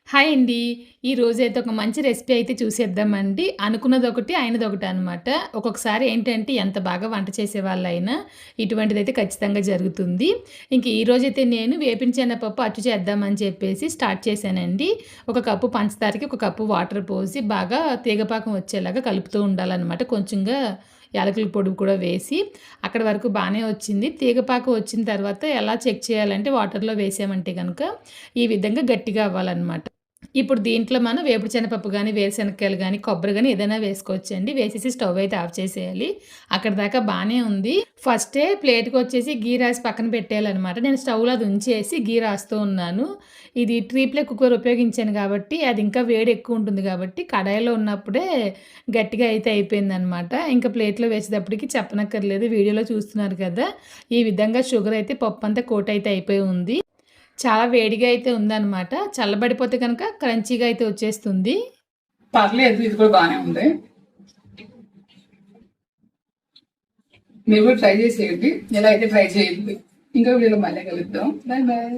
Hi అండి. ఈరోజైతే ఒక మంచి రెసిపీ అయితే చూసేద్దామండి. అనుకున్నదొకటి, అయినదొకటి అనమాట. ఒక్కొక్కసారి ఏంటంటే ఎంత బాగా వంట చేసేవాళ్ళైనా ఇటువంటిదైతే ఖచ్చితంగా జరుగుతుంది. ఇంక ఈరోజైతే నేను వేపిన శనగపప్పు అచ్చు చేద్దామని చెప్పేసి స్టార్ట్ చేశానండి. ఒక కప్పు పంచదారకి ఒక కప్పు వాటర్ పోసి బాగా తీగపాకం వచ్చేలాగా కలుపుతూ ఉండాలనమాట. కొంచెంగా యాలకుల పొడి కూడా వేసి అక్కడి వరకు బాగానే వచ్చింది. తీగపాకం వచ్చిన తర్వాత ఎలా చెక్ చేయాలంటే వాటర్‌లో వేసామంటే గనక ఈ విధంగా గట్టిగా అవ్వాలనమాట. ఇప్పుడు దీంట్లో మనం వేపుడు శనగపప్పు గానీ, వేరుశనక్కాయలు గానీ, కొబ్బరి గానీ ఏదైనా వేసుకోవచ్చండి. వేసేసి స్టవ్ అయితే ఆఫ్ చేసేయాలి. అక్కడిదాకా బానే ఉంది. ఫస్టే ప్లేట్‌కొచ్చేసి గీ రాసి పక్కన పెట్టేయాలనమాట. నేను స్టవ్‌లో అది ఉంచేసి గీ రాస్తూ ఉన్నాను. ఇది ట్రిప్లే కుక్కర్ ఉపయోగించాను కాబట్టి అది ఇంకా వేడి ఎక్కువ ఉంటుంది కాబట్టి కడాయిలో ఉన్నప్పుడే గట్టిగా అయితే అయిపోయిందనమాట. ఇంకా ప్లేట్‌లో వేసేటప్పటికి చెప్పనక్కర్లేదు. వీడియోలో చూస్తున్నారు కదా! ఈ విధంగా షుగర్ అయితే పప్పంతా కోట్ అయితే అయిపోయి ఉంది. చాలా వేడిగా అయితే ఉందనమాట. చల్లబడిపోతే గనక క్రంచీగా అయితే వచ్చేస్తుంది. పర్లేదు, ఇది కూడా బాగానే ఉంది. మీరు కూడా ట్రై చేసేయండి. ఎలా అయితే ట్రై చేయండి. ఇంకా వీడియోలో మళ్ళీ కలుద్దాం. Bye bye.